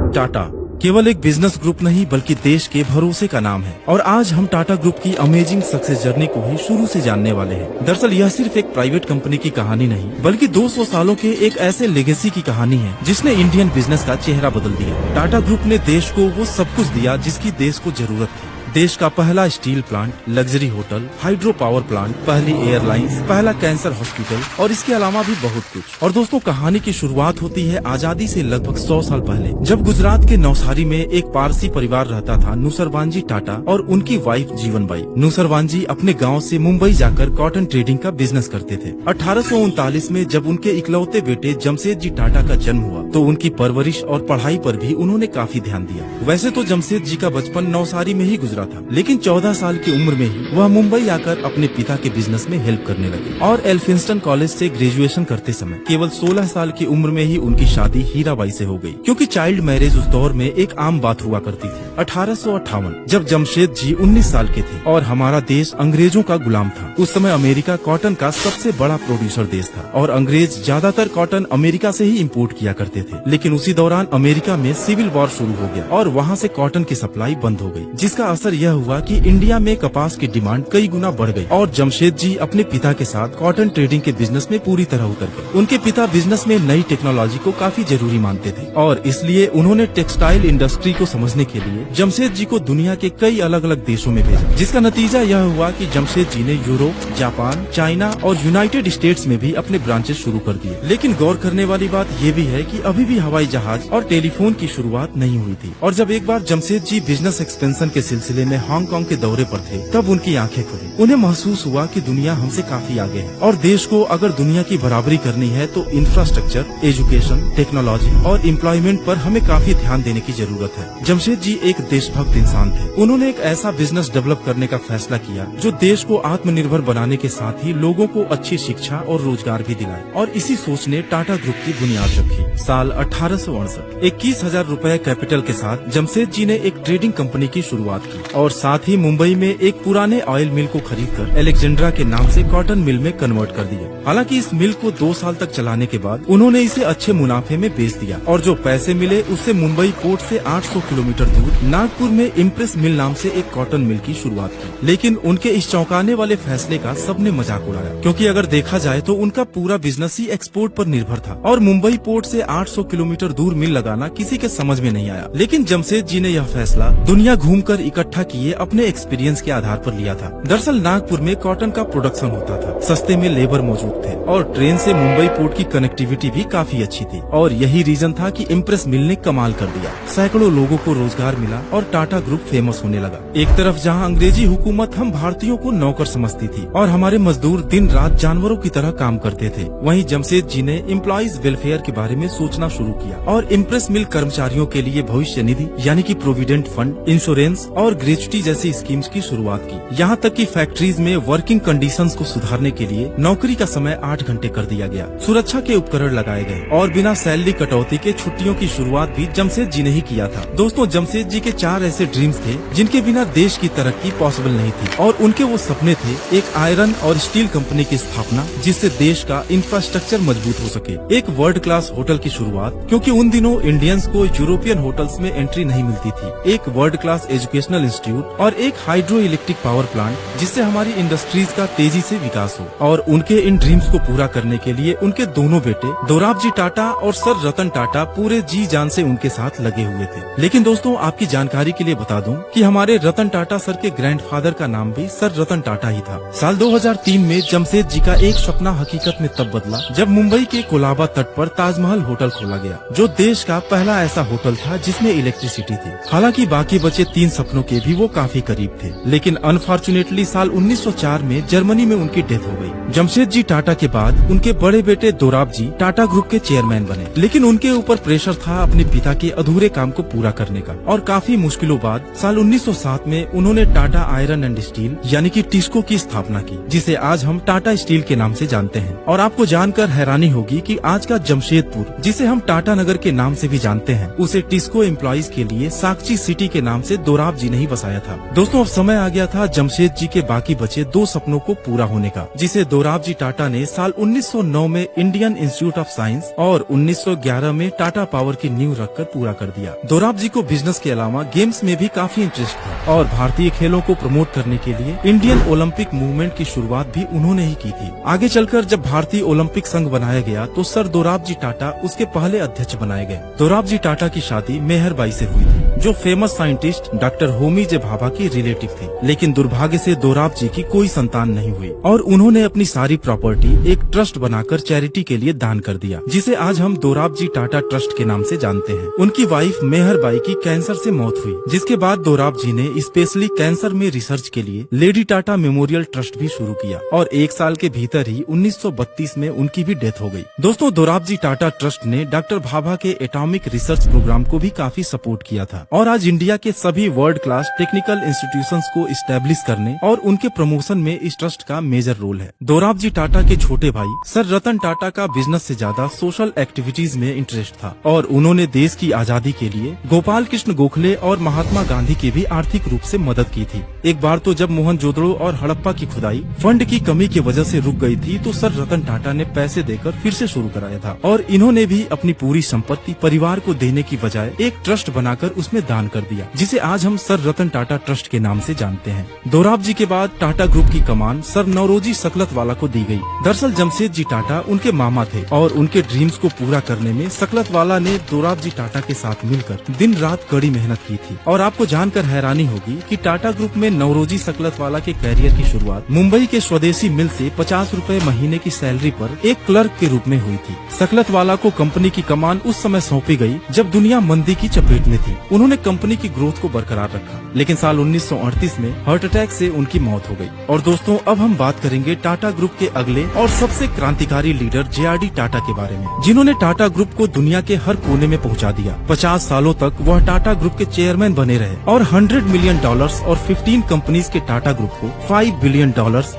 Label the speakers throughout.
Speaker 1: टाटा केवल एक business group नहीं बल्कि देश के भरोसे का नाम है और आज हम टाटा ग्रुप की अमेजिंग सक्सेस जर्नी को ही शुरू से जानने वाले हैं। दरअसल यह सिर्फ एक प्राइवेट कंपनी की कहानी नहीं बल्कि 200 सालों के एक ऐसे लेगेसी की कहानी है जिसने इंडियन बिजनेस का चेहरा बदल दिया। टाटा ग्रुप ने देश को वो सब कुछ दिया जिसकी देश को जरूरत थी। देश का पहला steel plant, luxury hotel, hydro power plant, पहली एयरलाइंस, पहला कैंसर हॉस्पिटल और इसके अलावा भी बहुत कुछ। और दोस्तों कहानी की शुरुआत होती है आजादी से लगभग 100 साल पहले, जब गुजरात के नवसारी में एक पारसी परिवार रहता था, नुसरवानजी टाटा और उनकी वाइफ जीवनबाई। नुसरवानजी अपने गाँव से मुंबई जाकर कॉटन ट्रेडिंग का बिजनेस करते थे। 1839 में जब उनके इकलौते बेटे जमशेद जी टाटा का जन्म हुआ तो उनकी परवरिश और पढ़ाई पर भी उन्होंने काफी ध्यान दिया। वैसे तो जमशेद जी का बचपन नवसारी में ही गुजरा था, लेकिन 14 साल की उम्र में ही वह मुंबई आकर अपने पिता के बिजनेस में हेल्प करने लगे और एल्फिंस्टन कॉलेज से ग्रेजुएशन करते समय केवल 16 साल की उम्र में ही उनकी शादी हीराबाई से हो गई, क्योंकि चाइल्ड मैरिज उस दौर में एक आम बात हुआ करती थी। 1858 जब जमशेद जी 19 साल के थे और हमारा देश अंग्रेजों का गुलाम था। उस समय अमेरिका कॉटन का सबसे बड़ा प्रोड्यूसर देश था और अंग्रेज ज्यादातर कॉटन अमेरिका से ही इम्पोर्ट किया करते थे। लेकिन उसी दौरान अमेरिका में सिविल वॉर शुरू हो गया और वहाँ से कॉटन की सप्लाई बंद हो गई, जिसका असर यह हुआ कि इंडिया में कपास की डिमांड कई गुना बढ़ गई और जमशेद जी अपने पिता के साथ कॉटन ट्रेडिंग के बिजनेस में पूरी तरह उतर गए। उनके पिता बिजनेस में नई टेक्नोलॉजी को काफी जरूरी मानते थे और इसलिए उन्होंने टेक्सटाइल इंडस्ट्री को समझने के लिए जमशेद जी को दुनिया के कई अलग अलग देशों में भेजा, जिसका नतीजा यह हुआ कि जमशेद जी ने यूरोप, जापान, चाइना और यूनाइटेड स्टेट्स में भी अपने ब्रांचेस शुरू कर दिए। लेकिन गौर करने वाली बात ये भी है कि अभी भी हवाई जहाज और टेलीफोन की शुरुआत नहीं हुई थी। और जब एक बार जमशेद जी बिजनेस एक्सपेंशन के सिलसिले में हांगकांग के दौरे पर थे तब उनकी आंखें खुली। उन्हें महसूस हुआ कि दुनिया हमसे काफी आगे है और देश को अगर दुनिया की बराबरी करनी है तो इंफ्रास्ट्रक्चर, एजुकेशन, टेक्नोलॉजी और एम्प्लॉयमेंट पर हमें काफी ध्यान देने की जरूरत है। जमशेद जी एक देशभक्त इंसान थे। उन्होंने एक ऐसा बिजनेस डेवलप करने का फैसला किया जो देश को आत्मनिर्भर बनाने के साथ ही लोगों को अच्छी शिक्षा और रोजगार भी दिलाए और इसी सोच ने टाटा ग्रुप की बुनियाद रखी। साल 1868 21,000 रुपए कैपिटल के साथ जमशेद जी ने एक ट्रेडिंग कंपनी की शुरुआत की और साथ ही मुंबई में एक पुराने ऑयल मिल को खरीदकर अलेक्जेंड्रा के नाम से कॉटन मिल में कन्वर्ट कर दिया। हालांकि इस मिल को 2 साल तक चलाने के बाद उन्होंने इसे अच्छे मुनाफे में बेच दिया और जो पैसे मिले उससे मुंबई पोर्ट से 800 किलोमीटर दूर नागपुर में इम्प्रेस मिल नाम से एक कॉटन मिल की शुरुआत की। लेकिन उनके इस चौंकाने वाले फैसले का सबने मजाक उड़ाया, क्योंकि अगर देखा जाए तो उनका पूरा बिजनेस ही एक्सपोर्ट पर निर्भर था और मुंबई पोर्ट से 800 किलोमीटर दूर मिल लगाना किसी के समझ में नहीं आया। लेकिन जमशेद जी ने यह फैसला दुनिया घूमकर इकट्ठा किए अपने एक्सपीरियंस के आधार पर लिया था। दरअसल नागपुर में कॉटन का प्रोडक्शन होता था, सस्ते में लेबर मौजूद थे और ट्रेन से मुंबई पोर्ट की कनेक्टिविटी भी काफी अच्छी थी और यही रीजन था कि इम्प्रेस मिल ने कमाल कर दिया। सैकड़ों लोगों को रोजगार मिला और टाटा ग्रुप फेमस होने लगा। एक तरफ जहां अंग्रेजी हुकूमत हम भारतीयों को नौकर समझती थी और हमारे मजदूर दिन रात जानवरों की तरह काम करते थे, वहीं जमशेद जी ने एम्प्लॉइज वेलफेयर के बारे में सोचना शुरू किया और इम्प्रेस मिल कर्मचारियों के लिए भविष्य निधि यानी कि प्रोविडेंट फंड, इंश्योरेंस और ग्रेच्युटी जैसी स्कीम्स की शुरुआत की। यहाँ तक कि फैक्ट्रीज में वर्किंग कंडीशंस को सुधारने के लिए नौकरी का समय 8 घंटे कर दिया गया, सुरक्षा के उपकरण लगाए गए और बिना सैलरी कटौती के छुट्टियों की शुरुआत भी जमशेद जी ने ही किया था। दोस्तों जमशेद जी के 4 ऐसे ड्रीम्स थे जिनके बिना देश की तरक्की पॉसिबल नहीं थी और उनके वो सपने थे एक आयरन और स्टील कंपनी की स्थापना जिससे देश का इंफ्रास्ट्रक्चर मजबूत हो सके, एक वर्ल्ड क्लास होटल की शुरुआत क्योंकि उन दिनों इंडियंस को यूरोपियन होटल्स में एंट्री नहीं मिलती थी, एक वर्ल्ड क्लास एजुकेशनल इंस्टीट्यूट और एक हाइड्रो इलेक्ट्रिक पावर प्लांट जिससे हमारी इंडस्ट्रीज का तेजी से विकास हो। और उनके इन ड्रीम्स को पूरा करने के लिए उनके दोनों बेटे दोराबजी टाटा और सर रतन टाटा पूरे जी जान से उनके साथ लगे हुए थे। लेकिन दोस्तों आपकी जानकारी के लिए बता दूं कि हमारे रतन टाटा सर के ग्रैंडफादर का नाम भी सर रतन टाटा ही था। साल 2003 में जमशेद जी का एक सपना हकीकत में तब बदला जब मुंबई के कोलाबा तट पर ताजमहल होटल खोला गया, जो देश का पहला ऐसा होटल था जिसमें इलेक्ट्रिसिटी थी। हालांकि बाकी बचे 3 सपनों के भी वो काफी करीब थे, लेकिन अनफॉर्चुनेटली साल 1904 में जर्मनी में उनकी डेथ हो गई। जमशेद जी टाटा के बाद उनके बड़े बेटे दोराबजी टाटा ग्रुप के चेयरमैन बने, लेकिन उनके ऊपर प्रेशर था अपने पिता के अधूरे काम को पूरा करने का और काफी मुश्किलों बाद साल 1907 में उन्होंने टाटा आयरन एंड स्टील यानी कि टिस्को की स्थापना की, जिसे आज हम टाटा स्टील के नाम से जानते हैं। और आपको जानकर हैरानी होगी कि आज का जमशेदपुर, जिसे हम टाटा नगर के नाम से भी जानते हैं, उसे टिस्को एम्प्लॉइज के लिए साक्षी सिटी के नाम से दोराबजी ने ही वापस आया था। दोस्तों अब समय आ गया था जमशेद जी के बाकी बचे 2 सपनों को पूरा होने का, जिसे दोराबजी टाटा ने साल 1909 में इंडियन इंस्टीट्यूट ऑफ साइंस और 1911 में टाटा पावर की नींव रखकर पूरा कर दिया। दोराबजी को बिजनेस के अलावा गेम्स में भी काफी इंटरेस्ट था और भारतीय खेलों को प्रमोट करने के लिए इंडियन ओलंपिक मूवमेंट की शुरुआत भी उन्होंने ही की थी। आगे चलकर जब भारतीय ओलंपिक संघ बनाया गया तो सर दोराबजी टाटा उसके पहले अध्यक्ष बनाए गए। दोराबजी टाटा की शादी मेहरबाई से हुई थी, जो फेमस साइंटिस्ट डॉक्टर होमी जे भाभा की रिलेटिव थी। लेकिन दुर्भाग्य से दोराबजी की कोई संतान नहीं हुई और उन्होंने अपनी सारी प्रॉपर्टी एक ट्रस्ट बनाकर चैरिटी के लिए दान कर दिया, जिसे आज हम दोराबजी टाटा ट्रस्ट के नाम से जानते हैं। उनकी वाइफ मेहरबाई की कैंसर से मौत हुई, जिसके बाद दोराबजी ने स्पेशली कैंसर में रिसर्च के लिए लेडी टाटा मेमोरियल ट्रस्ट भी शुरू किया और 1 साल के भीतर ही 1932 में उनकी भी डेथ हो गई। दोस्तों दोराबजी टाटा ट्रस्ट ने डॉक्टर भाभा के एटॉमिक रिसर्च प्रोग्राम को भी काफी सपोर्ट किया था और आज इंडिया के सभी वर्ल्ड क्लास टेक्निकल इंस्टीट्यूशंस को इस्टेब्लिश करने और उनके प्रमोशन में इस ट्रस्ट का मेजर रोल है। दोराबजी टाटा के छोटे भाई सर रतन टाटा का बिजनेस से ज्यादा सोशल एक्टिविटीज में इंटरेस्ट था और उन्होंने देश की आजादी के लिए गोपाल कृष्ण गोखले और महात्मा गांधी की भी आर्थिक रूप से मदद की थी। एक बार तो जब मोहनजोदड़ो और हड़प्पा की खुदाई फंड की कमी की वजह से रुक गई थी तो सर रतन टाटा ने पैसे देकर फिर से शुरू कराया था और इन्होंने भी अपनी पूरी संपत्ति परिवार को देने की बजाय एक ट्रस्ट बनाकर उसमें दान कर दिया, जिसे आज हम सर रतन टाटा ट्रस्ट के नाम से जानते हैं। दोराबजी के बाद टाटा ग्रुप की कमान सर नौरोजी सकलतवाला को दी गई। दरअसल जमशेद जी टाटा उनके मामा थे और उनके ड्रीम्स को पूरा करने में सकलतवाला ने दोराबजी टाटा के साथ मिलकर दिन रात कड़ी मेहनत की थी। और आपको जानकर हैरानी होगी कि टाटा ग्रुप में नौरोजी सकलतवाला के कैरियर की शुरुआत मुंबई के स्वदेशी मिल से 50 रुपए महीने की सैलरी पर एक क्लर्क के रूप में हुई थी। सकलतवाला को कंपनी की कमान उस समय सौंपी गई जब दुनिया मंदी की चपेट में थी। उन्होंने कंपनी की ग्रोथ को बरकरार रखा, लेकिन साल 1938 में हार्ट अटैक से उनकी मौत हो गई। और दोस्तों अब हम बात करेंगे टाटा ग्रुप के अगले और सबसे क्रांतिकारी लीडर जे.आर.डी. टाटा के बारे में, जिन्होंने टाटा ग्रुप को दुनिया के हर कोने में पहुंचा दिया। 50 सालों तक वह टाटा ग्रुप के चेयरमैन बने रहे और $100 मिलियन और 15 कंपनीज के टाटा ग्रुप को $5 बिलियन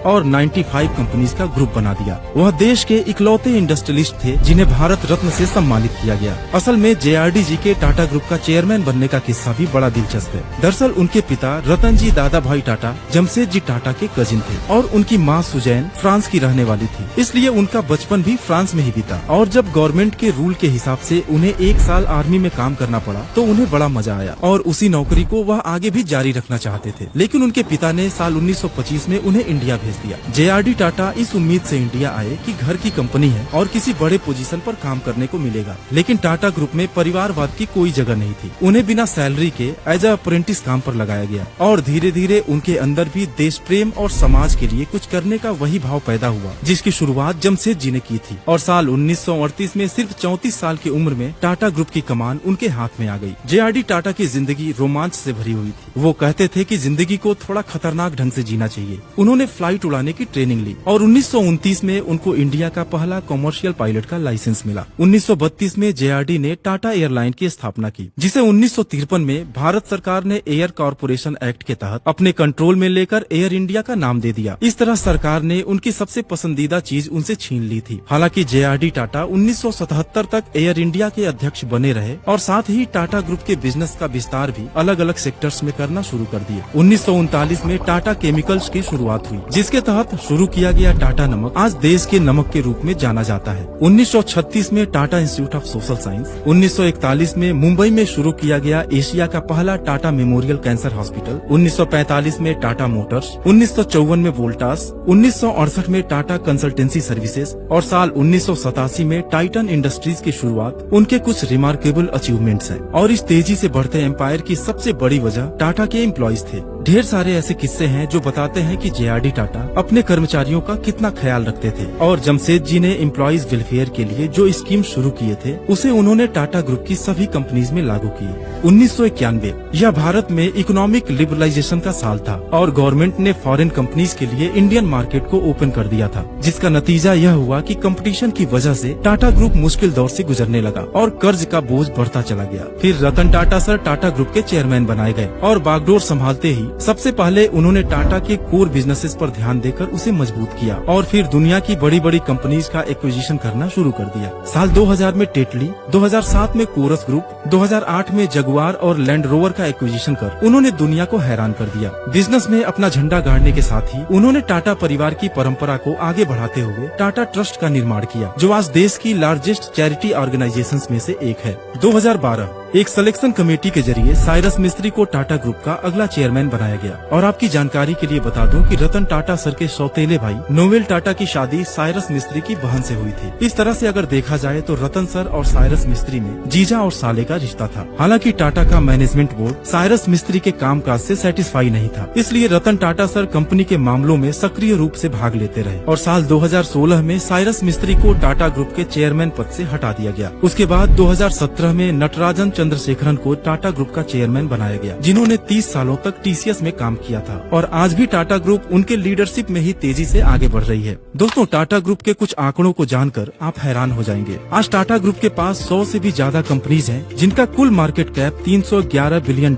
Speaker 1: और 95 कंपनीज का ग्रुप बना दिया। वह देश के इकलौते इंडस्ट्रियलिस्ट थे जिन्हें भारत रत्न से सम्मानित किया गया। असल में जे.आर.डी. जी के टाटा ग्रुप का चेयरमैन बनने का किस्सा भी बड़ा दिलचस्प है। दरअसल उनके पिता रतन जी दादा भाई टाटा जमशेद जी टाटा के कजिन थे और उनकी माँ सुजैन फ्रांस की रहने वाली थी, इसलिए उनका बचपन भी फ्रांस में ही बीता। और जब गवर्नमेंट के रूल के हिसाब से उन्हें 1 साल आर्मी में काम करना पड़ा तो उन्हें बड़ा मजा आया और उसी नौकरी को वह आगे भी जारी रखना चाहते थे। लेकिन उनके पिता ने साल 1925 में उन्हें इंडिया भेज दिया। जे.आर.डी. टाटा इस उम्मीद से इंडिया आए कि घर की कंपनी है और किसी बड़े पोजीशन पर काम करने को मिलेगा। लेकिन टाटा ग्रुप में परिवारवाद की कोई जगह नहीं थी। उन्हें बिना सैलरी के एज अ अप्रेंटिस काम पर लगाया गया और धीरे धीरे उनके अंदर भी देश प्रेम और समाज के लिए कुछ करने का वही भाव पैदा हुआ जिसकी शुरुआत जमशेद जी ने की थी। और साल 1938 में सिर्फ 34 साल की उम्र में टाटा ग्रुप की कमान उनके हाथ में आ गई। जे.आर.डी. टाटा की जिंदगी रोमांच से भरी हुई थी। वो कहते थे कि जिंदगी को थोड़ा खतरनाक ढंग से जीना चाहिए। उन्होंने फ्लाइट उड़ाने की ट्रेनिंग ली और 1929 में उनको इंडिया का पहला कमर्शियल पायलट का लाइसेंस मिला। 1932 में जे.आर.डी. ने टाटा एयरलाइन की स्थापना की, जिसे 1953 में भारत सरकार ने एयर कॉर्पोरेशन एक्ट के तहत अपने कंट्रोल में लेकर एयर इंडिया का नाम दे दिया। इस तरह सरकार ने उनकी सबसे पसंदीदा चीज उनसे छीन ली थी। हालांकि जे.आर.डी. टाटा 1977 तक एयर इंडिया के अध्यक्ष बने रहे और साथ ही टाटा ग्रुप के बिजनेस का विस्तार भी अलग अलग सेक्टर्स में करना शुरू कर दिया। 1939 में टाटा केमिकल्स की शुरुआत हुई, जिसके तहत शुरू किया गया टाटा नमक आज देश के नमक के रूप में जाना जाता है। 1936 में Tata institute of social science, 1941 में मुंबई में शुरू किया गया एशिया का पहला टाटा मेमोरियल कैंसर हॉस्पिटल, 1945 में टाटा मोटर्स, 1954 में वोल्टास, 1968 में टाटा कंसल्टेंसी सर्विसेज और साल 1987 में टाइटन इंडस्ट्रीज की शुरुआत उनके कुछ रिमार्केबल अचीवमेंट्स हैं। और इस तेजी से बढ़ते एम्पायर की सबसे बड़ी वजह टाटा के एम्प्लॉइज थे। ढेर सारे ऐसे किस्से हैं जो बताते हैं कि जे.आर.डी. टाटा अपने कर्मचारियों का कितना ख्याल रखते थे और जमशेद जी ने एम्प्लॉइज वेलफेयर के लिए जो स्कीम शुरू किए थे उसे उन्होंने टाटा ग्रुप की सभी कंपनीज में लागू किए। 1991 यह भारत में इकोनॉमिक लिबरलाइजेशन का साल था और गवर्नमेंट ने फॉरेन कंपनीज के लिए इंडियन मार्केट को ओपन कर दिया था, जिसका नतीजा यह हुआ कि कंपटीशन की वजह से टाटा ग्रुप मुश्किल दौर से गुजरने लगा और कर्ज का बोझ बढ़ता चला गया। फिर रतन टाटा सर टाटा ग्रुप के चेयरमैन बनाए गए और बागडोर संभालते ही सबसे पहले उन्होंने टाटा के कोर बिजनेसेस पर ध्यान देकर उसे मजबूत किया और फिर दुनिया की बड़ी बड़ी कंपनीज का एक्विजिशन करना शुरू कर दिया। साल 2000 में टेटली, 2007 में कोरस ग्रुप, 2008 में जगुआर और लैंड रोवर का एक्विजिशन कर उन्होंने दुनिया को हैरान कर दिया। बिजनेस में अपना झंडा गाड़ने के साथ ही उन्होंने टाटा परिवार की परंपरा को आगे बढ़ाते हुए टाटा ट्रस्ट का निर्माण किया, जो आज देश की लार्जेस्ट चैरिटी ऑर्गेनाइजेशंस में से एक है। 2012 एक सिलेक्शन कमेटी के जरिए साइरस मिस्त्री को टाटा ग्रुप का अगला चेयरमैन बनाया गया। और आपकी जानकारी के लिए बता दूं कि रतन टाटा सर के सौतेले भाई नोवेल टाटा की शादी साइरस मिस्त्री की बहन से हुई थी। इस तरह से अगर देखा जाए तो रतन सर और साइरस मिस्त्री में जीजा और साले का रिश्ता था। हालांकि टाटा का मैनेजमेंट बोर्ड साइरस मिस्त्री के कामकाज से सेटिस्फाई नहीं था, इसलिए रतन टाटा सर कंपनी के मामलों में सक्रिय रूप से भाग लेते रहे और साल 2016 में साइरस मिस्त्री को टाटा ग्रुप के चेयरमैन पद से हटा दिया गया। उसके बाद 2017 में नटराजन चंद्रशेखरन को टाटा ग्रुप का चेयरमैन बनाया गया, जिन्होंने 30 सालों तक टीसीएस में काम किया था और आज भी टाटा ग्रुप उनके लीडरशिप में ही तेजी से आगे बढ़ रही है। दोस्तों, टाटा ग्रुप के कुछ आंकड़ों को जानकर आप हैरान हो जाएंगे। आज टाटा ग्रुप के पास 100 से भी ज्यादा कंपनीज हैं, जिनका कुल मार्केट कैप $311 बिलियन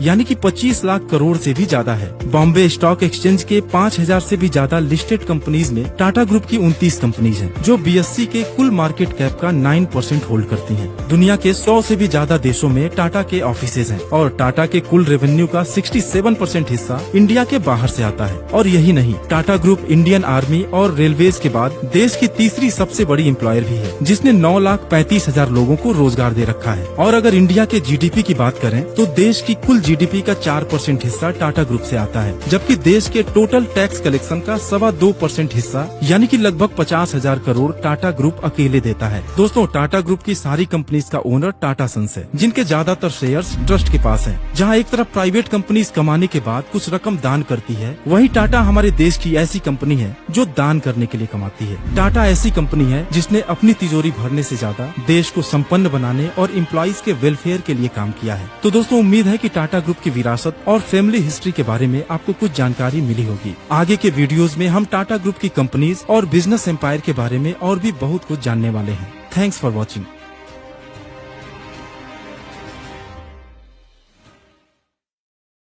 Speaker 1: यानी कि 25 लाख करोड़ से भी ज्यादा है। बॉम्बे स्टॉक एक्सचेंज के 5000 से भी ज्यादा लिस्टेड कंपनीज में टाटा ग्रुप की 29 कंपनीज हैं, जो BSE के कुल मार्केट कैप का 9% होल्ड करती हैं। दुनिया के 100 से भी ज्यादा देशों में टाटा के ऑफिसेज हैं और टाटा के कुल रेवेन्यू का 67% हिस्सा इंडिया के बाहर से आता है। और यही नहीं, टाटा ग्रुप इंडियन आर्मी और रेलवेज के बाद देश की तीसरी सबसे बड़ी एम्प्लॉयर भी है, जिसने 9,35,000 लोगों को रोजगार दे रखा है। और अगर इंडिया के GDP की बात करें तो देश की कुल GDP का 4% हिस्सा टाटा ग्रुप से आता है, जबकि देश के टोटल टैक्स कलेक्शन का 2.25% हिस्सा यानी कि लगभग 50,000 करोड़ टाटा ग्रुप अकेले देता है। दोस्तों, टाटा ग्रुप की सारी कंपनीज का ओनर टाटा सन्स है, जिनके ज्यादातर शेयर्स ट्रस्ट के पास हैं। जहां एक तरफ प्राइवेट कंपनीज कमाने के बाद कुछ रकम दान करती है, वहीं टाटा हमारे देश की ऐसी कंपनी है जो दान करने के लिए कमाती है। टाटा ऐसी कंपनी है जिसने अपनी तिजोरी भरने से ज्यादा देश को संपन्न बनाने और एम्प्लॉइज के वेलफेयर के लिए काम किया है। तो दोस्तों, उम्मीद है कि टाटा ग्रुप की विरासत और फैमिली हिस्ट्री के बारे में आपको कुछ जानकारी मिली होगी। आगे के वीडियोस में हम टाटा ग्रुप की कंपनीज और बिजनेस एम्पायर के बारे में और भी बहुत कुछ जानने वाले हैं। Thanks for watching.